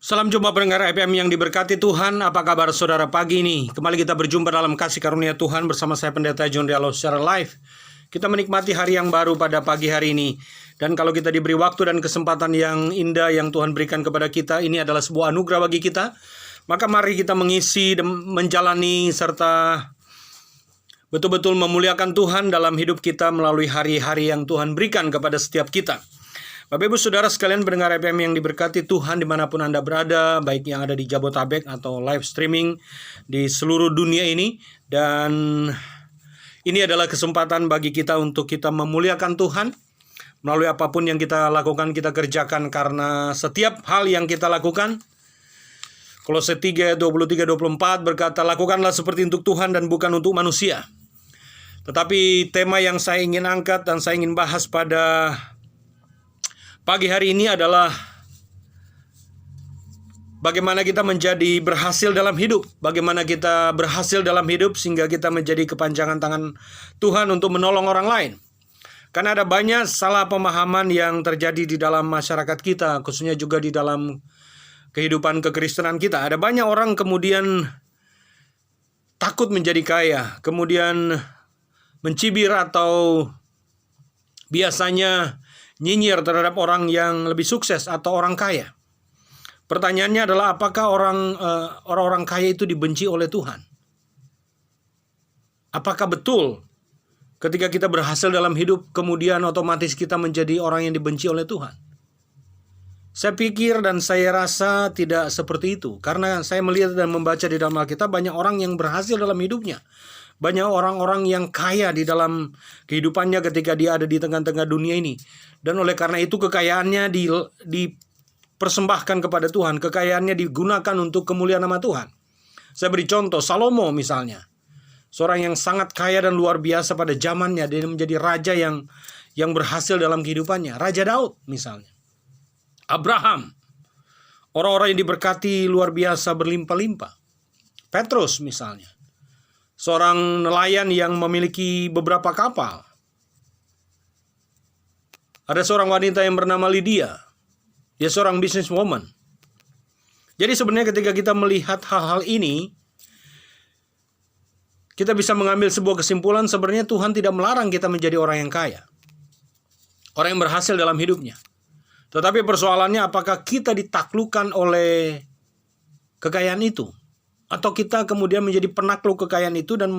Salam jumpa pendengar FM yang diberkati Tuhan. Apa kabar saudara pagi ini? Kembali kita berjumpa dalam kasih karunia Tuhan bersama saya Pendeta John Rialo secara live. Kita menikmati hari yang baru pada pagi hari ini. Dan kalau kita diberi waktu dan kesempatan yang indah yang Tuhan berikan kepada kita, ini adalah sebuah anugerah bagi kita. Maka mari kita mengisi dan menjalani serta betul-betul memuliakan Tuhan dalam hidup kita melalui hari-hari yang Tuhan berikan kepada setiap kita. Bapak Ibu Saudara sekalian pendengar FM yang diberkati Tuhan dimanapun Anda berada, baik yang ada di Jabotabek atau live streaming di seluruh dunia ini. Dan ini adalah kesempatan bagi kita untuk kita memuliakan Tuhan. Melalui apapun yang kita lakukan, kita kerjakan karena setiap hal yang kita lakukan. Kolose 3, 23-24 berkata, lakukanlah seperti untuk Tuhan dan bukan untuk manusia. Tetapi tema yang saya ingin angkat dan saya ingin bahas pada pagi hari ini adalah bagaimana kita menjadi berhasil dalam hidup. Bagaimana kita berhasil dalam hidup sehingga kita menjadi kepanjangan tangan Tuhan untuk menolong orang lain. Karena ada banyak salah pemahaman yang terjadi di dalam masyarakat kita, khususnya juga di dalam kehidupan kekristenan kita. Ada banyak orang kemudian takut menjadi kaya, kemudian mencibir atau biasanya nyinyir terhadap orang yang lebih sukses atau orang kaya. Pertanyaannya adalah apakah orang-orang kaya itu dibenci oleh Tuhan? Apakah betul ketika kita berhasil dalam hidup kemudian otomatis kita menjadi orang yang dibenci oleh Tuhan? Saya pikir dan saya rasa tidak seperti itu. Karena saya melihat dan membaca di dalam Alkitab banyak orang yang berhasil dalam hidupnya. Banyak orang-orang yang kaya di dalam kehidupannya ketika dia ada di tengah-tengah dunia ini. Dan oleh karena itu kekayaannya dipersembahkan kepada Tuhan. Kekayaannya digunakan untuk kemuliaan nama Tuhan. Saya beri contoh, Salomo misalnya. Seorang yang sangat kaya dan luar biasa pada zamannya. Dia menjadi raja yang berhasil dalam kehidupannya. Raja Daud misalnya. Abraham. Orang-orang yang diberkati luar biasa berlimpah-limpah. Petrus misalnya. Seorang nelayan yang memiliki beberapa kapal. Ada seorang wanita yang bernama Lydia. Dia seorang businesswoman. Jadi sebenarnya ketika kita melihat hal-hal ini, kita bisa mengambil sebuah kesimpulan sebenarnya Tuhan tidak melarang kita menjadi orang yang kaya. Orang yang berhasil dalam hidupnya. Tetapi persoalannya apakah kita ditaklukkan oleh kekayaan itu? Atau kita kemudian menjadi penakluk kekayaan itu dan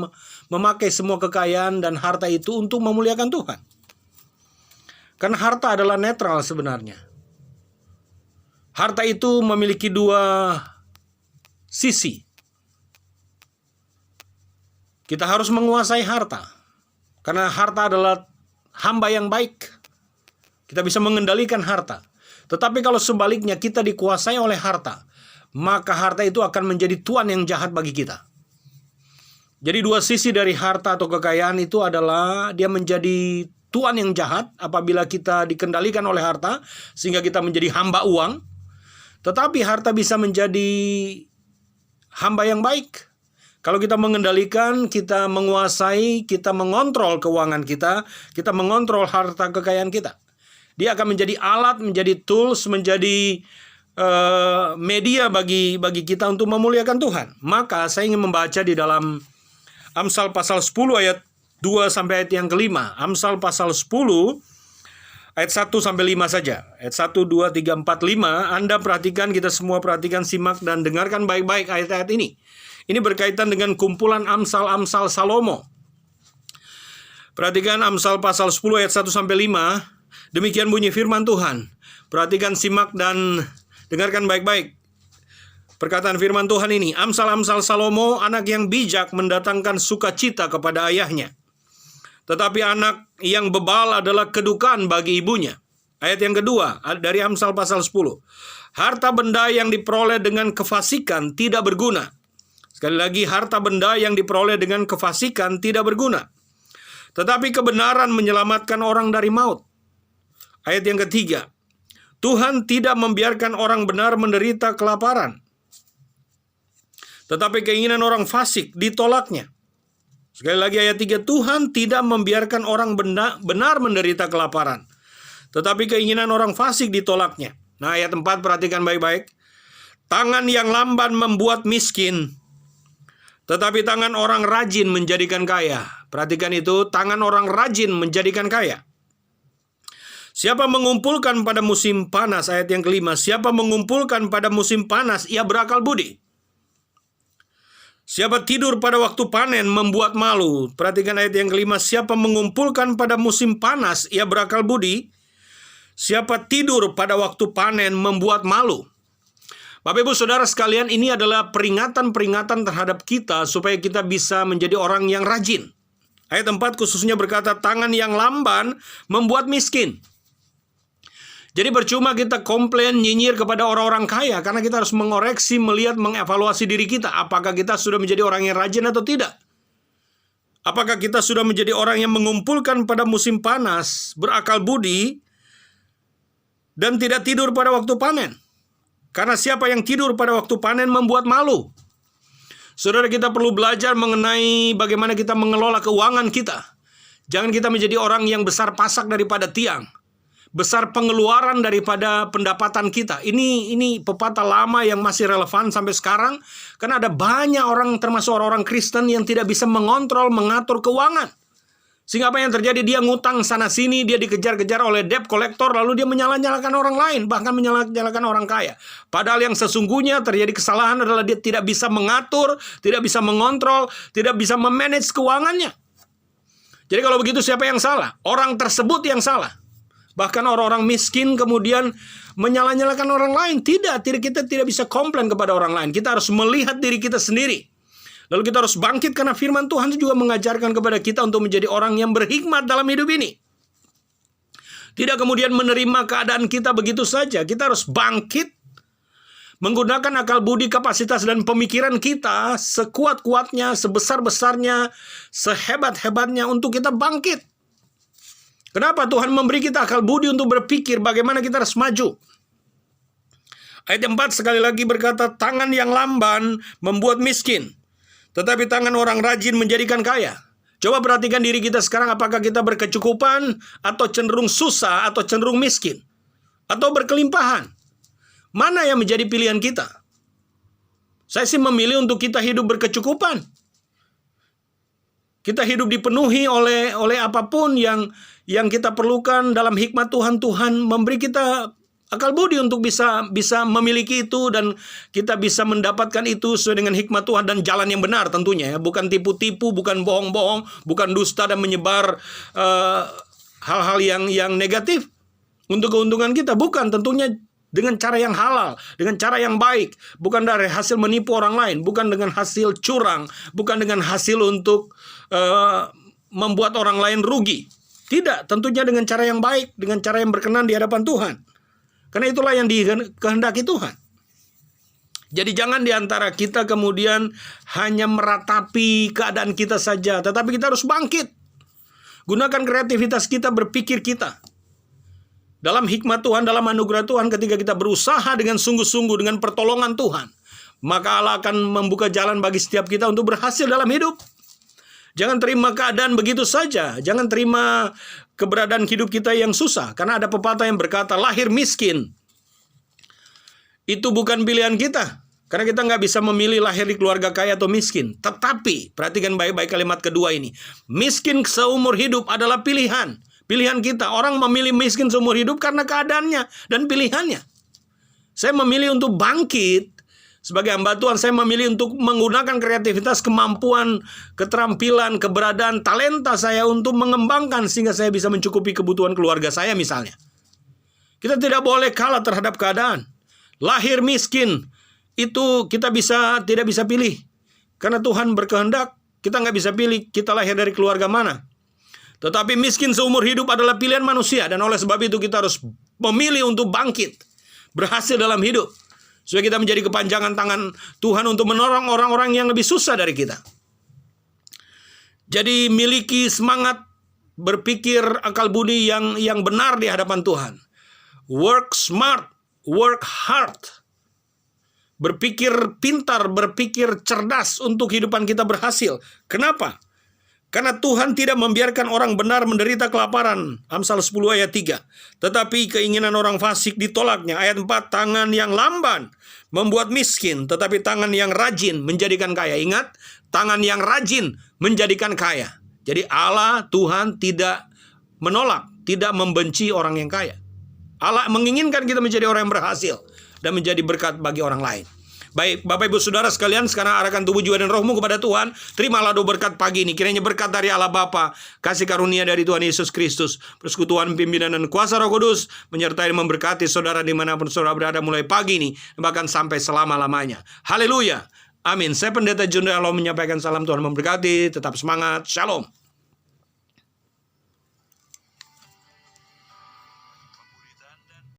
memakai semua kekayaan dan harta itu untuk memuliakan Tuhan. Karena harta adalah netral sebenarnya. Harta itu memiliki dua sisi. Kita harus menguasai harta. Karena harta adalah hamba yang baik. Kita bisa mengendalikan harta. Tetapi kalau sebaliknya kita dikuasai oleh harta, maka harta itu akan menjadi tuan yang jahat bagi kita. Jadi dua sisi dari harta atau kekayaan itu adalah dia menjadi tuan yang jahat apabila kita dikendalikan oleh harta sehingga kita menjadi hamba uang. Tetapi harta bisa menjadi hamba yang baik. Kalau kita mengendalikan, kita menguasai, kita mengontrol keuangan kita mengontrol harta kekayaan kita. Dia akan menjadi alat, menjadi tools, menjadi media bagi kita untuk memuliakan Tuhan. Maka saya ingin membaca di dalam Amsal pasal 10 ayat 2 sampai ayat yang kelima. Amsal pasal 10 ayat 1 sampai 5 saja. Ayat 1, 2, 3, 4, 5. Anda perhatikan, kita semua perhatikan, simak dan dengarkan baik-baik ayat-ayat ini. Ini berkaitan dengan kumpulan Amsal-Amsal Salomo. Perhatikan Amsal pasal 10 ayat 1 sampai 5. Demikian bunyi firman Tuhan. Perhatikan, simak dan dengarkan baik-baik perkataan firman Tuhan ini. Amsal-amsal Salomo, anak yang bijak mendatangkan sukacita kepada ayahnya. Tetapi anak yang bebal adalah kedukaan bagi ibunya. Ayat yang kedua dari Amsal pasal 10. Harta benda yang diperoleh dengan kefasikan tidak berguna. Sekali lagi, harta benda yang diperoleh dengan kefasikan tidak berguna. Tetapi kebenaran menyelamatkan orang dari maut. Ayat yang ketiga. Tuhan tidak membiarkan orang benar menderita kelaparan. Tetapi keinginan orang fasik ditolaknya. Sekali lagi ayat 3. Tuhan tidak membiarkan orang benar menderita kelaparan. Tetapi keinginan orang fasik ditolaknya. Nah ayat 4 perhatikan baik-baik. Tangan yang lamban membuat miskin, tetapi tangan orang rajin menjadikan kaya. Perhatikan itu, tangan orang rajin menjadikan kaya. Siapa mengumpulkan pada musim panas, ayat yang kelima. Siapa mengumpulkan pada musim panas, ia berakal budi. Siapa tidur pada waktu panen membuat malu. Perhatikan ayat yang kelima. Siapa mengumpulkan pada musim panas, ia berakal budi. Siapa tidur pada waktu panen membuat malu. Bapak Ibu Saudara sekalian, ini adalah peringatan-peringatan terhadap kita supaya kita bisa menjadi orang yang rajin. Ayat 4 khususnya berkata, tangan yang lamban membuat miskin. Jadi percuma kita komplain, nyinyir kepada orang-orang kaya, karena kita harus mengoreksi, melihat, mengevaluasi diri kita. Apakah kita sudah menjadi orang yang rajin atau tidak? Apakah kita sudah menjadi orang yang mengumpulkan pada musim panas, berakal budi, dan tidak tidur pada waktu panen? Karena siapa yang tidur pada waktu panen membuat malu. Saudara, kita perlu belajar mengenai bagaimana kita mengelola keuangan kita. Jangan kita menjadi orang yang besar pasak daripada tiang, besar pengeluaran daripada pendapatan kita. Ini pepatah lama yang masih relevan sampai sekarang. Karena ada banyak orang, termasuk orang-orang Kristen, yang tidak bisa mengontrol, mengatur keuangan. Sehingga apa yang terjadi? Dia ngutang sana-sini, dia dikejar-kejar oleh debt collector, lalu dia menyalah-nyalahkan orang lain, bahkan menyalah-nyalahkan orang kaya. Padahal yang sesungguhnya terjadi kesalahan adalah dia tidak bisa mengatur, tidak bisa mengontrol, tidak bisa memanage keuangannya. Jadi kalau begitu siapa yang salah? Orang tersebut yang salah. Bahkan orang-orang miskin kemudian menyalah-nyalahkan orang lain. Tidak, kita tidak bisa komplain kepada orang lain. Kita harus melihat diri kita sendiri. Lalu kita harus bangkit karena firman Tuhan juga mengajarkan kepada kita untuk menjadi orang yang berhikmat dalam hidup ini. Tidak kemudian menerima keadaan kita begitu saja. Kita harus bangkit, menggunakan akal budi, kapasitas, dan pemikiran kita sekuat-kuatnya, sebesar-besarnya, sehebat-hebatnya untuk kita bangkit. Kenapa Tuhan memberi kita akal budi untuk berpikir bagaimana kita harus maju? Ayat 4 sekali lagi berkata, tangan yang lamban membuat miskin, tetapi tangan orang rajin menjadikan kaya. Coba perhatikan diri kita sekarang, apakah kita berkecukupan, atau cenderung susah, atau cenderung miskin, atau berkelimpahan? Mana yang menjadi pilihan kita? Saya sih memilih untuk kita hidup berkecukupan. Kita hidup dipenuhi oleh apapun yang kita perlukan dalam hikmat Tuhan. Tuhan memberi kita akal budi untuk bisa memiliki itu, dan kita bisa mendapatkan itu sesuai dengan hikmat Tuhan dan jalan yang benar tentunya ya. Bukan tipu-tipu, bukan bohong-bohong, bukan dusta dan menyebar hal-hal yang negatif untuk keuntungan kita. Bukan, tentunya dengan cara yang halal, dengan cara yang baik, bukan dari hasil menipu orang lain, bukan dengan hasil curang, bukan dengan hasil untuk membuat orang lain rugi. Tidak, tentunya dengan cara yang baik, dengan cara yang berkenan di hadapan Tuhan. Karena itulah yang dikehendaki Tuhan. Jadi jangan diantara kita kemudian hanya meratapi keadaan kita saja, tetapi kita harus bangkit. Gunakan kreativitas kita, berpikir kita. Dalam hikmat Tuhan, dalam anugerah Tuhan, ketika kita berusaha dengan sungguh-sungguh, dengan pertolongan Tuhan, maka Allah akan membuka jalan bagi setiap kita untuk berhasil dalam hidup. Jangan terima keadaan begitu saja. Jangan terima keberadaan hidup kita yang susah. Karena ada pepatah yang berkata, lahir miskin itu bukan pilihan kita. Karena kita nggak bisa memilih lahir di keluarga kaya atau miskin. Tetapi, perhatikan baik-baik kalimat kedua ini. Miskin seumur hidup adalah pilihan. Pilihan kita. Orang memilih miskin seumur hidup karena keadaannya dan pilihannya. Saya memilih untuk bangkit. Sebagai hamba Tuhan, saya memilih untuk menggunakan kreativitas, kemampuan, keterampilan, keberadaan, talenta saya untuk mengembangkan sehingga saya bisa mencukupi kebutuhan keluarga saya misalnya. Kita tidak boleh kalah terhadap keadaan. Lahir miskin itu kita tidak bisa pilih. Karena Tuhan berkehendak, kita nggak bisa pilih kita lahir dari keluarga mana. Tetapi miskin seumur hidup adalah pilihan manusia. Dan oleh sebab itu kita harus memilih untuk bangkit, berhasil dalam hidup. Supaya kita menjadi kepanjangan tangan Tuhan untuk menolong orang-orang yang lebih susah dari kita. Jadi miliki semangat berpikir akal budi yang benar di hadapan Tuhan. Work smart, work hard. Berpikir pintar, berpikir cerdas untuk kehidupan kita berhasil. Kenapa? Karena Tuhan tidak membiarkan orang benar menderita kelaparan. Amsal 10 ayat 3. Tetapi keinginan orang fasik ditolaknya. Ayat 4. Tangan yang lamban membuat miskin, tetapi tangan yang rajin menjadikan kaya. Ingat, tangan yang rajin menjadikan kaya. Jadi Allah, Tuhan tidak menolak, tidak membenci orang yang kaya. Allah menginginkan kita menjadi orang yang berhasil dan menjadi berkat bagi orang lain. Baik, Bapak Ibu Saudara sekalian, sekarang arahkan tubuh, jiwa, dan rohmu kepada Tuhan. Terimalah doa berkat pagi ini. Kiranya berkat dari Allah Bapa, kasih karunia dari Tuhan Yesus Kristus, persekutuan, pimpinan, dan kuasa Roh Kudus menyertai dan memberkati saudara dimanapun saudara berada mulai pagi ini, bahkan sampai selama-lamanya. Haleluya. Amin. Saya Pendeta Jun Dalo menyampaikan salam Tuhan memberkati. Tetap semangat. Shalom.